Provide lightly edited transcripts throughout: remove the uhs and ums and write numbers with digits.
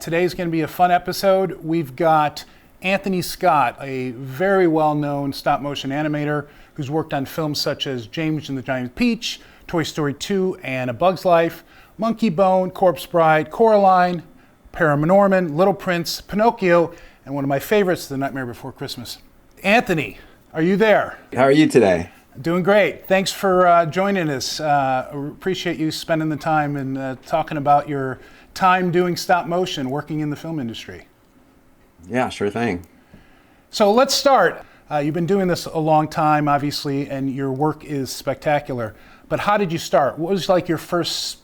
Today's going to be a fun episode. We've got Anthony Scott, a very well-known stop-motion animator who's worked on films such as James and the Giant Peach, Toy Story 2, and A Bug's Life, Monkey Bone, Corpse Bride, Coraline, Paranorman, Little Prince, Pinocchio, and one of my favorites, The Nightmare Before Christmas. Anthony, are you there? How are you today? Doing great. Thanks for joining us. Appreciate you spending the time and talking about your time doing stop motion, working in the film industry. Yeah, sure thing. So let's start. You've been doing this a long time, obviously, and your work is spectacular. But how did you start? What was like your first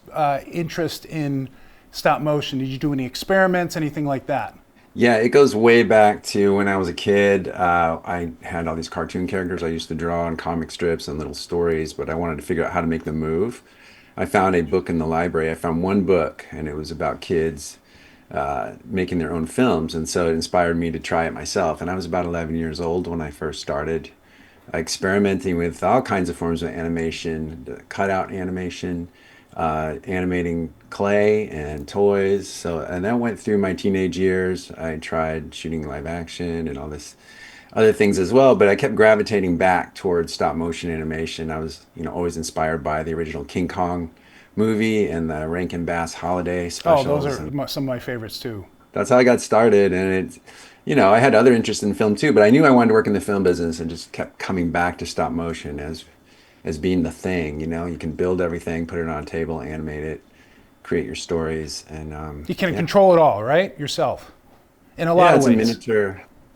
interest in stop motion? Did you do any experiments, anything like that? Yeah, it goes way back to when I was a kid. I had all these cartoon characters I used to draw on comic strips and little stories, but I wanted to figure out how to make them move. I found a book in the library. I found one book, and it was about kids making their own films, and so it inspired me to try it myself. And I was about 11 years old when I first started experimenting with all kinds of forms of animation, cutout animation, animating clay and toys. So, and that went through my teenage years. I tried shooting live action and all this other things as well, but I kept gravitating back towards stop motion animation. I was, always inspired by the original King Kong movie and the Rankin Bass holiday specials. Oh, those are some of my favorites too. That's how I got started, and I had other interests in film too, but I knew I wanted to work in the film business and just kept coming back to stop motion as being the thing. You can build everything, put it on a table, animate it, create your stories, and you can control it all, right? Yourself, in a lot of ways.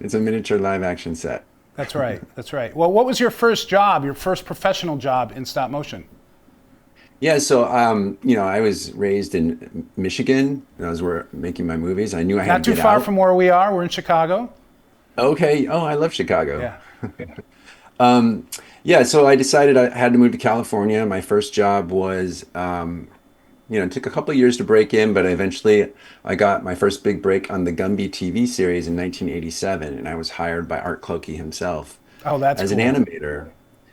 It's a miniature live action set. That's right. That's right. Well, what was your first job, your first professional job in stop motion? Yeah, so I was raised in Michigan, and I was making my movies. I knew I had Not to too get far out. from where we are. We're in Chicago. Okay. Oh, I love Chicago. Yeah. Yeah, so I decided I had to move to California. My first job was, it took a couple of years to break in, but eventually I got my first big break on the Gumby TV series in 1987, and I was hired by Art Clokey himself Oh, that's as cool. an animator.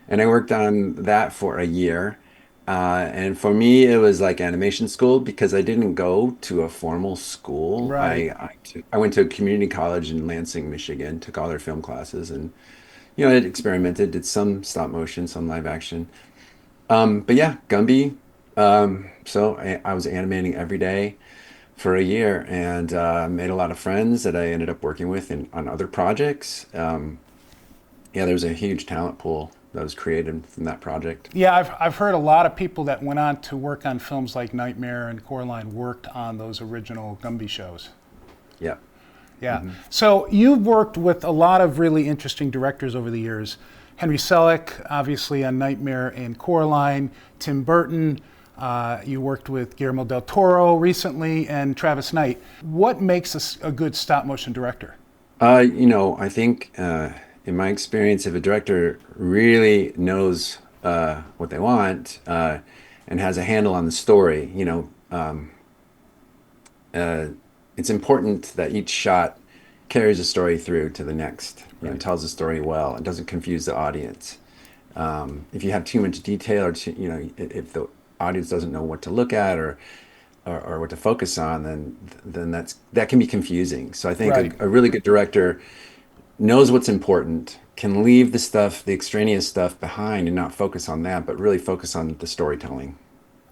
And I worked on that for a year. And for me, it was like animation school because I didn't go to a formal school. Right. I went to a community college in Lansing, Michigan, took all their film classes, and I experimented, did some stop motion, some live action. But yeah, Gumby. So I was animating every day for a year, and made a lot of friends that I ended up working with on other projects. Yeah, there was a huge talent pool that was created from that project. Yeah, I've heard a lot of people that went on to work on films like Nightmare and Coraline worked on those original Gumby shows. Yeah. Yeah. So you've worked with a lot of really interesting directors over the years. Henry Selick, obviously on Nightmare and Coraline. Tim Burton. You worked with Guillermo del Toro recently and Travis Knight. What makes a good stop motion director? I think in my experience, if a director really knows what they want and has a handle on the story, it's important that each shot carries a story through to the next, tells the story well, and doesn't confuse the audience. If you have too much detail, or if the audience doesn't know what to look at or what to focus on, then that can be confusing. So I think Right. a really good director knows what's important, can leave the extraneous stuff behind and not focus on that, but really focus on the storytelling.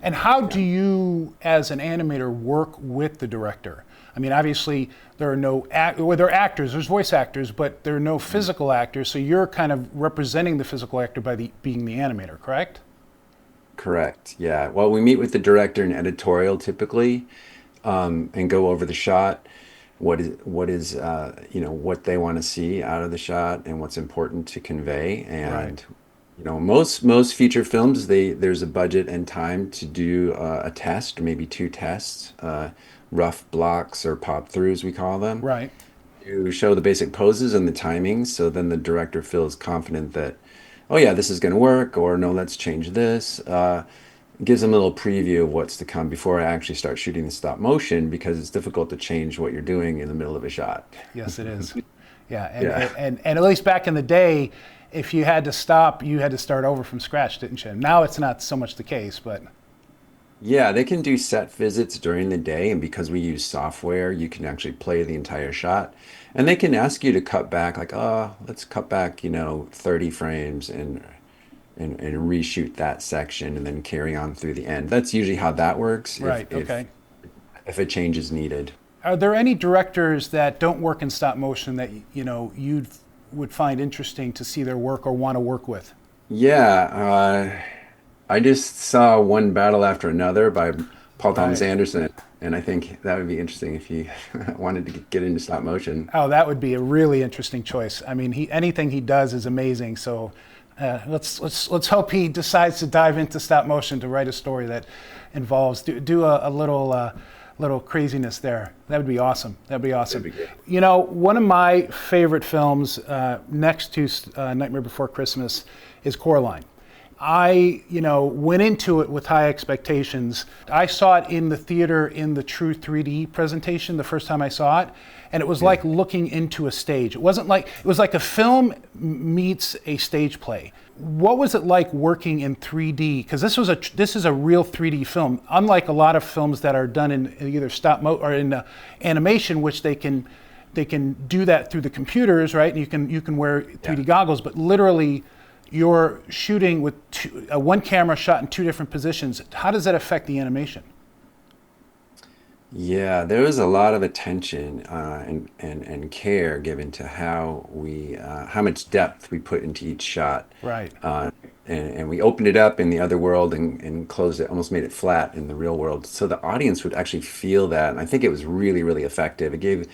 And how do you, as an animator, work with the director? I mean, obviously, there are there are actors, there's voice actors, but there are no physical actors, so you're kind of representing the physical actor by being the animator, correct? Correct. Yeah. Well, we meet with the director in editorial typically, and go over the shot, what they want to see out of the shot, and what's important to convey. And most feature films, there's a budget and time to do a test, or maybe two tests, rough blocks or pop throughs, we call them, Right. to show the basic poses and the timings. So then the director feels confident that, oh yeah, this is going to work, or no, let's change this. Gives them a little preview of what's to come before I actually start shooting the stop motion, because it's difficult to change what you're doing in the middle of a shot. Yes, it is. Yeah, Yeah. and at least back in the day, if you had to stop, you had to start over from scratch, didn't you? Now it's not so much the case, but Yeah, they can do set visits during the day, and because we use software, you can actually play the entire shot. And they can ask you to cut back, like, oh, let's cut back, 30 frames and reshoot that section and then carry on through the end. That's usually how that works if Right. if Okay. if a change is needed. Are there any directors that don't work in stop motion that you would find interesting to see their work or want to work with? Yeah, I just saw One Battle After Another by Paul Thomas Right. Anderson, and I think that would be interesting if you wanted to get into stop motion. Oh, that would be a really interesting choice. I mean, anything he does is amazing. So let's hope he decides to dive into stop motion to write a story that involves do a little craziness there. That would be awesome. That'd be That'd awesome. be great. One of my favorite films next to Nightmare Before Christmas is Coraline. I went into it with high expectations. I saw it in the theater in the true 3D presentation the first time I saw it, and it was Yeah. like looking into a stage. It was like a film meets a stage play. What was it like working in 3D? Because this is a real 3D film, unlike a lot of films that are done in either stop mo or in animation, which they can do that through the computers, right? And you can wear 3D Yeah. goggles, but literally you're shooting with one camera shot in two different positions. How does that affect the animation? Yeah, there was a lot of attention and care given to how much depth we put into each shot. Right. Uh, and we opened it up in the other world and closed it, almost made it flat in the real world. So the audience would actually feel that. And I think it was really, really effective. It gave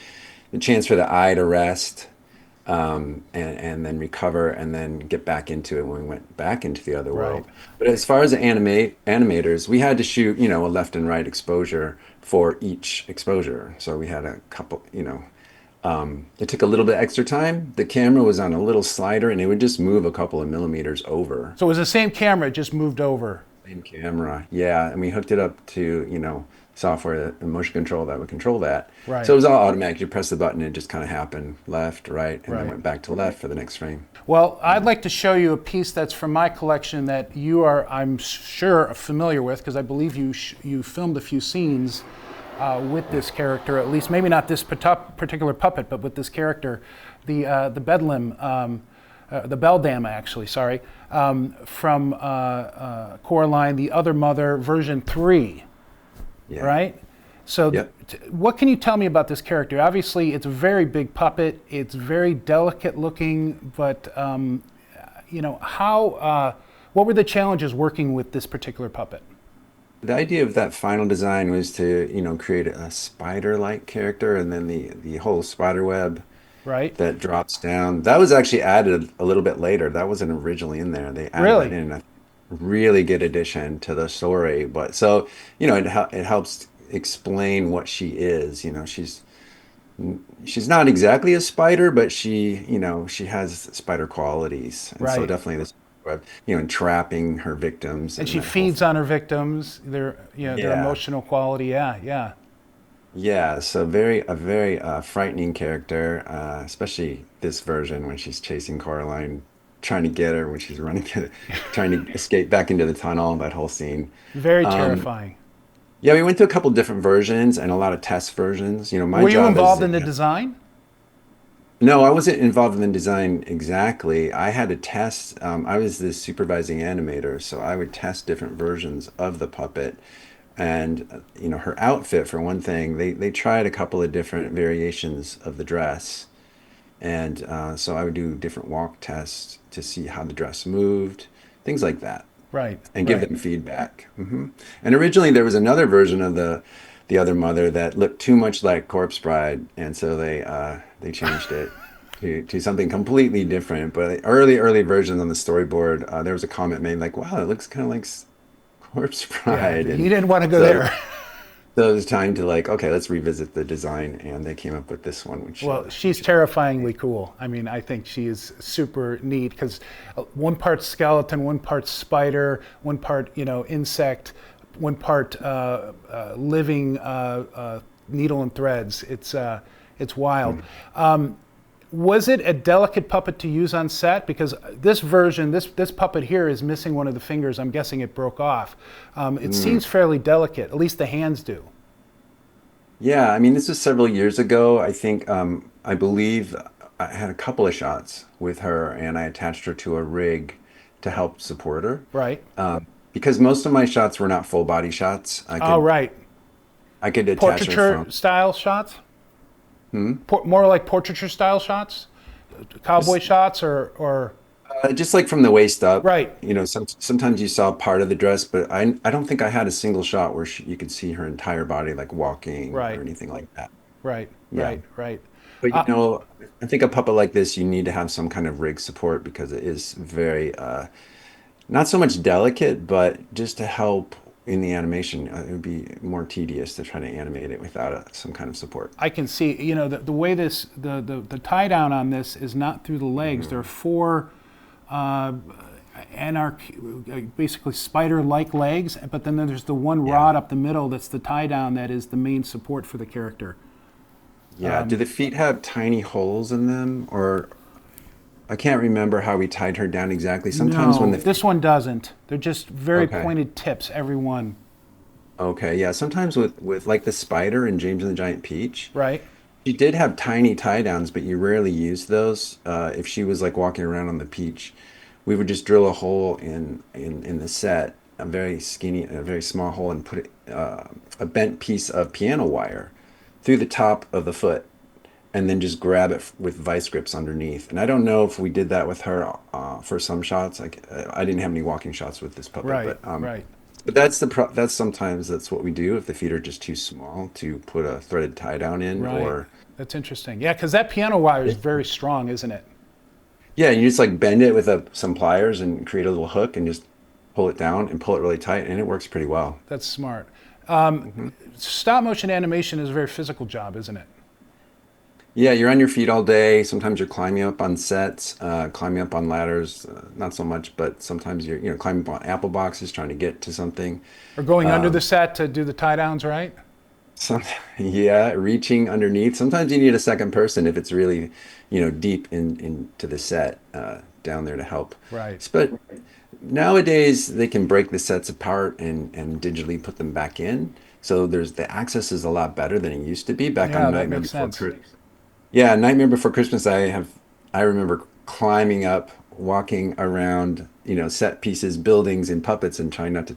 the chance for the eye to rest, and then recover and then get back into it when we went back into the other Right. world. But as far as the animators, we had to shoot, a left and right exposure for each exposure. So we had a couple, it took a little bit extra time. The camera was on a little slider and it would just move a couple of millimeters over. So it was the same camera, it just moved over. Same camera. Yeah. And we hooked it up to, software and motion control that would control that. So Right. it was all automatic. You press the button, it just kind of happened left, right, and then Right. went back to left for the next frame. Well, I'd like to show you a piece that's from my collection that you are, I'm sure, familiar with because I believe you filmed a few scenes with this character, at least maybe not this particular puppet, but with this character, the Bedlam, the Beldam actually, sorry, from Coraline, the Other Mother, version 3. Yeah. Right? So, Yep. what can you tell me about this character? Obviously, it's a very big puppet. It's very delicate looking, but what were the challenges working with this particular puppet? The idea of that final design was to, create a spider-like character and then the whole spider web Right? that drops down. That was actually added a little bit later. That wasn't originally in there. They added that Really? in a really good addition to the story. But so, it helps explain what she is. She's not exactly a spider, but she has spider qualities. And so Right. definitely this web, entrapping her victims And and she that whole feeds thing. on her victims. Their Yeah. emotional quality. Yeah, yeah. Yeah, so a very frightening character, especially this version when she's chasing Coraline, trying to get her when she's running, trying to escape back into the tunnel. That whole scene. Very Um, terrifying. yeah, we went through a couple different versions and a lot of test versions. My Were you job is involved in the design? no, I wasn't involved in the design exactly. I had to test. I was the supervising animator, so I would test different versions of the puppet. And her outfit for one thing, they tried a couple of different variations of the dress, and so I would do different walk tests to see how the dress moved, things like that, Right, and give right. them feedback. And originally there was another version of the other mother that looked too much like Corpse Bride, and so they changed it to something completely different. But early versions on the storyboard, there was a comment made like, "Wow, it looks kind of like Corpse Yeah, Bride," you and didn't want to go so there. so it was time to like, okay, let's revisit the design, and they came up with this one, which Well, she's terrifyingly cool. I mean, I think she is super neat because one part skeleton, one part spider, one part insect, one part living needle and threads. It's wild. Was it a delicate puppet to use on set? Because this version, this puppet here is missing one of the fingers. I'm guessing it broke off. It seems fairly delicate. At least the hands do. Yeah, I mean, this was several years ago. I think, I believe I had a couple of shots with her and I attached her to a rig to help support her. Right. Because most of my shots were not full body shots. Oh, right. I could attach her Portraiture from style shots. More like portraiture style shots, cowboy shots, or just like from the waist up. right, Sometimes you saw part of the dress, but I don't think I had a single shot where you could see her entire body like walking or right, anything like that. right, Yeah. right, right. But I think a puppet like this, you need to have some kind of rig support because it is very, not so much delicate, but just to help in the animation, it would be more tedious to try to animate it without some kind of support. I can see, the way the tie down on this is not through the legs. There are four uh, basically spider-like legs, but then there's the one Yeah. rod up the middle that's the tie down that is the main support for the character. Yeah. Do the feet have tiny holes in them? Or I can't remember how we tied her down exactly. Sometimes when No, the this feet, one doesn't. They're just very okay. pointed tips, every one. Okay, yeah. Sometimes with like the spider in James and the Giant Peach, Right? she did have tiny tie downs, but you rarely used those. If she was like walking around on the peach, we would just drill a hole in the set, a very skinny, a very small hole, and put a bent piece of piano wire through the top of the foot, and then just grab it with vice grips underneath. And I don't know if we did that with her for some shots. Like I didn't have any walking shots with this puppet, Right, right, but that's sometimes that's what we do if the feet are just too small to put a threaded tie down in, right. or That's interesting. Yeah, because that piano wire is very strong, isn't it? yeah, you just like bend it with some pliers and create a little hook and just pull it down and pull it really tight, and it works pretty well. That's smart. Stop motion animation is a very physical job, isn't it? Yeah, you're on your feet all day. Sometimes you're climbing up on sets, climbing up on ladders, not so much, but sometimes you're climbing up on apple boxes trying to get to something. Or going under the set to do the tie downs, right? Some, yeah, reaching underneath. Sometimes you need a second person if it's really, deep into the set down there to help. Right. But nowadays they can break the sets apart and digitally put them back in. So the access is a lot better than it used to be back Yeah, on that Nightmare makes Before sense. Christmas. Yeah, Nightmare Before Christmas. I remember climbing up, walking around, set pieces, buildings, and puppets, and trying not to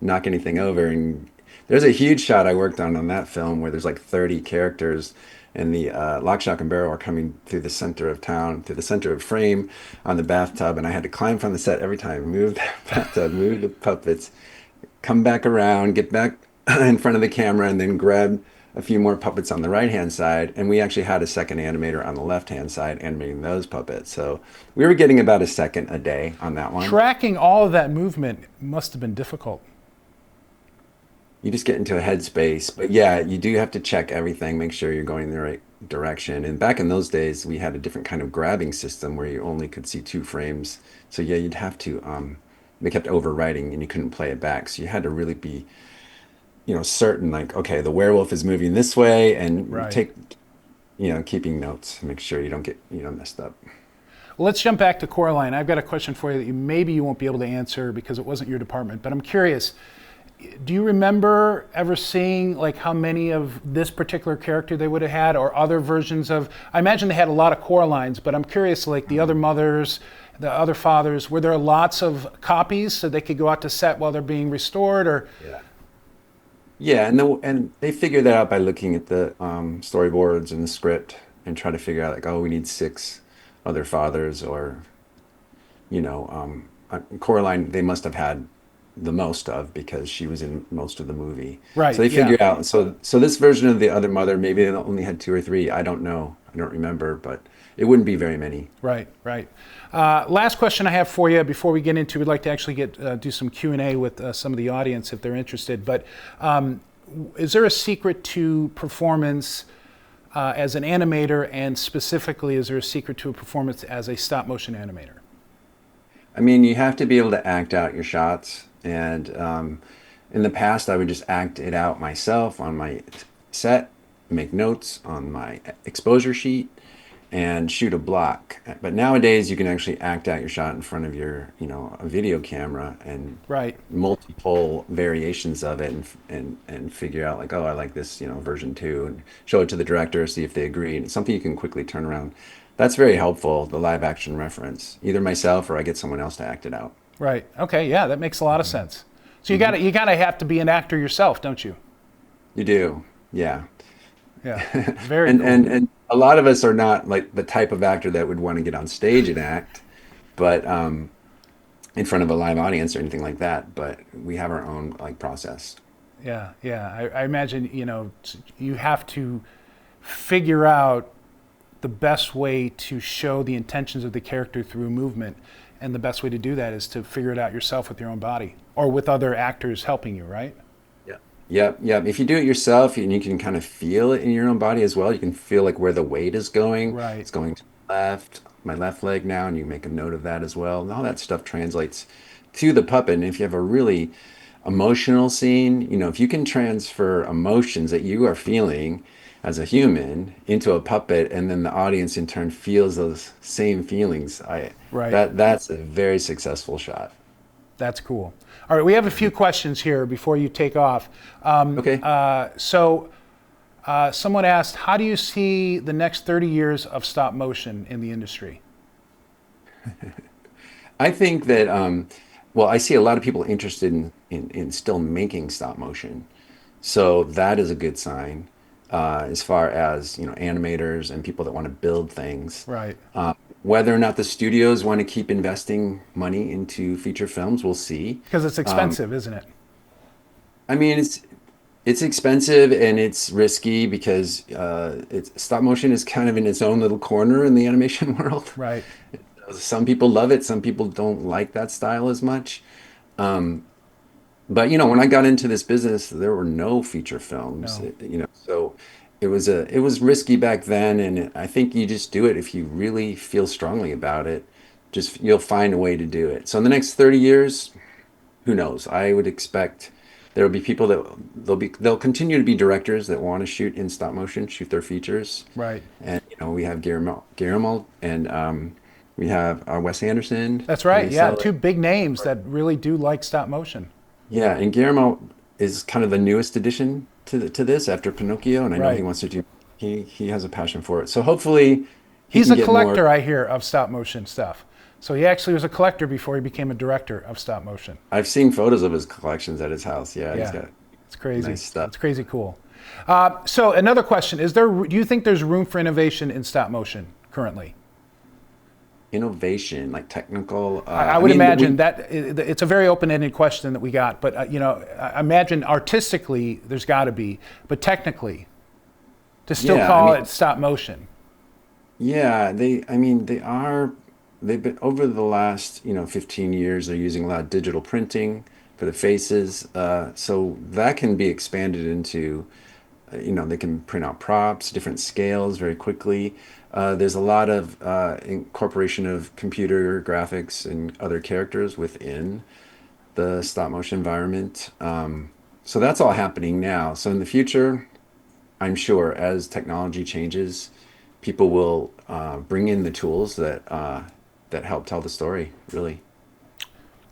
knock anything over. And there's a huge shot I worked on that film where there's like 30 characters, and the lock, shock, and barrel are coming through the center of town, through the center of frame on the bathtub, and I had to climb from the set every time, move the bathtub, move the puppets, come back around, get back in front of the camera, and then grab a few more puppets on the right hand side. And we actually had a second animator on the left hand side animating those puppets. So we were getting about a second a day on that one. Tracking all of that movement must have been difficult. You just get into a headspace. But yeah, you do have to check everything, make sure you're going in the right direction. And back in those days, we had a different kind of grabbing system where you only could see 2 frames. So yeah, you'd have to, they kept overwriting and you couldn't play it back. So you had to really be certain, like, okay, the werewolf is moving this way, and Right. take, keeping notes, make sure you don't get, messed up. Well, let's jump back to Coraline. I've got a question for you that maybe you won't be able to answer because it wasn't your department, but I'm curious. Do you remember ever seeing like how many of this particular character they would have had, or other versions of? I imagine they had a lot of Coralines, but I'm curious, like the other mothers, the other fathers. Were there lots of copies so they could go out to set while they're being restored, or? Yeah. Yeah, and they figure that out by looking at the storyboards and the script and try to figure out like, oh, we need 6 other fathers, or Coraline they must have had the most of because she was in most of the movie. So Right. they Yeah. figured out. So this version of the other mother, maybe they only had 2 or 3. I don't know. I don't remember, but it wouldn't be very many. Right, right. Last question I have for you before we get into, we'd like to actually do some Q&A with some of the audience if they're interested. But is there a secret to performance as an animator, and specifically, is there a secret to a performance as a stop motion animator? I mean, you have to be able to act out your shots. And in the past, I would just act it out myself on my set, make notes on my exposure sheet, and shoot a block. But nowadays you can actually act out your shot in front of your, a video camera and Right. multiple variations of it and figure out like, oh, I like this, version two, and show it to the director, see if they agree. And it's something you can quickly turn around. That's very helpful, the live action reference. Either myself or I get someone else to act it out. Right. Okay. Yeah, that makes a lot of sense. So you gotta have to be an actor yourself, don't you? You do. Yeah. Yeah. Very And cool. and a lot of us are not like the type of actor that would want to get on stage and act, but in front of a live audience or anything like that. But we have our own like process. Yeah. Yeah. I imagine you have to figure out the best way to show the intentions of the character through movement, and the best way to do that is to figure it out yourself with your own body or with other actors helping you, right? Yeah. Yep, yep. If you do it yourself and you can kind of feel it in your own body as well, you can feel like where the weight is going. Right. It's going to the left, my left leg now, and you make a note of that as well. And all that stuff translates to the puppet. And if you have a really emotional scene, if you can transfer emotions that you are feeling as a human into a puppet, and then the audience in turn feels those same feelings, Right. that's a very successful shot. That's cool. All right, we have a few questions here before you take off. Okay. Someone asked, how do you see the next 30 years of stop motion in the industry? I think that, well, I see a lot of people interested in still making stop motion. So that is a good sign, as far as, animators and people that want to build things. Right. Whether or not the studios want to keep investing money into feature films, we'll see. Because it's expensive, isn't it? I mean, it's expensive and it's risky because it's stop motion is kind of in its own little corner in the animation world. Right. Some people love it, some people don't like that style as much. But when I got into this business, there were no feature films, No. so it was risky back then, and I think you just do it if you really feel strongly about it. Just you'll find a way to do it. So in the next 30 years, who knows? I would expect there will be people that they'll continue to be directors that want to shoot in stop motion, shoot their features. Right. And we have Guillermo and we have Wes Anderson. That's right. Yeah, Sell two big names that really do like stop motion. Yeah, and Guillermo is kind of the newest addition to this after Pinocchio, and I know he Right. wants to do. He has a passion for it, so hopefully he He's can a get collector, more. I hear, of stop motion stuff. So he actually was a collector before he became a director of stop motion. I've seen photos of his collections at his house. Yeah, he's Yeah, got it's crazy. nice stuff. It's crazy cool. So another question: do you think there's room for innovation in stop motion currently? Innovation, like technical. I would mean, imagine that it's a very open-ended question that we got, but I imagine artistically there's got to be, but technically, to still Yeah, call it stop motion. Yeah, they've been over the last 15 years. They're using a lot of digital printing for the faces, so that can be expanded into. They can print out props, different scales very quickly. There's a lot of incorporation of computer graphics and other characters within the stop motion environment. So that's all happening now. So in the future, I'm sure as technology changes, people will bring in the tools that help tell the story, really.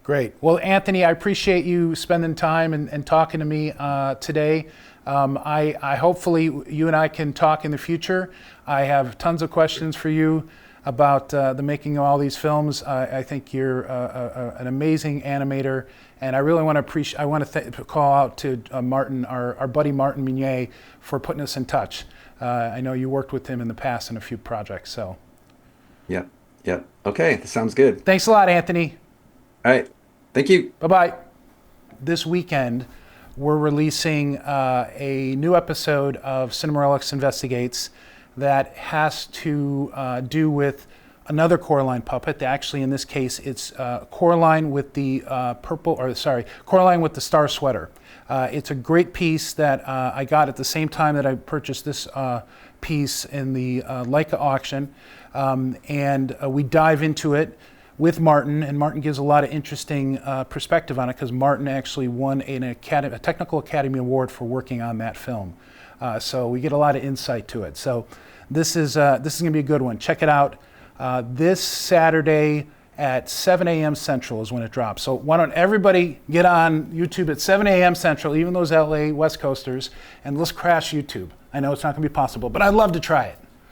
Great. Well, Anthony, I appreciate you spending time and talking to me today. I hopefully you and I can talk in the future. I have tons of questions for you about the making of all these films. I think you're an amazing animator, and I really want to appreciate. I want to call out to Martin, our buddy Martin Minier, for putting us in touch. I know you worked with him in the past in a few projects. So, Yep, yep. Okay, that sounds good. thanks a lot, Anthony. All right, thank you. Bye-bye. This weekend, we're releasing a new episode of Cinema Relics Investigates that has to do with another Coraline puppet. Actually, in this case, it's Coraline with the Coraline with the star sweater. It's a great piece that I got at the same time that I purchased this piece in the LAIKA auction. And we dive into it with Martin, and Martin gives a lot of interesting perspective on it because Martin actually won a Technical Academy Award for working on that film. So we get a lot of insight to it. So this is going to be a good one. Check it out. This Saturday at 7 a.m. Central is when it drops. So why don't everybody get on YouTube at 7 a.m. Central, even those LA West Coasters, and let's crash YouTube. I know it's not going to be possible, but I'd love to try it.